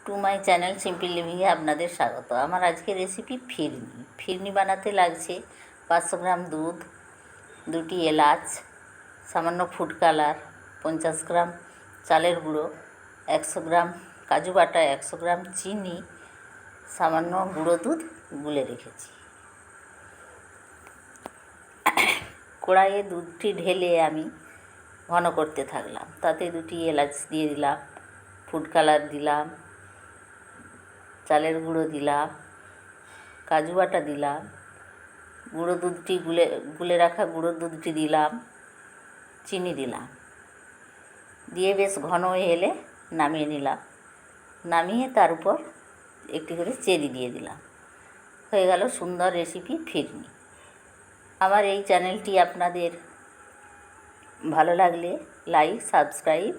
To my channel simple লিভিংয়ে আপনাদের স্বাগত। আমার আজকের রেসিপি ফিরনি বানাতে লাগছে 500 গ্রাম দুধ, 2টি এলাচ, সামান্য ফুড কালার, 50 গ্রাম চালের গুঁড়ো, 100 গ্রাম কাজু বাটা, 100 গ্রাম চিনি, সামান্য গুঁড়ো দুধ গুলে রেখেছি। কড়াইয়ে দুধটি ঢেলে আমি ঘন করতে থাকলাম। তাতে 2টি এলাচ দিয়ে দিলাম, ফুড কালার দিলাম, চালের গুঁড়ো দিলাম, কাজু বাটা দিলাম, গুঁড়ো দুধটি গুলে রাখা গুঁড়ো দুধটি দিলাম, চিনি দিলাম, দিয়ে বেশ ঘন হয়ে এলে নামিয়ে নিলাম। নামিয়ে তার উপর একটি করে চেরি দিয়ে দিলাম। হয়ে গেল সুন্দর রেসিপি ফিরনি। আমার এই চ্যানেলটি আপনাদের ভালো লাগলে লাইক, সাবস্ক্রাইব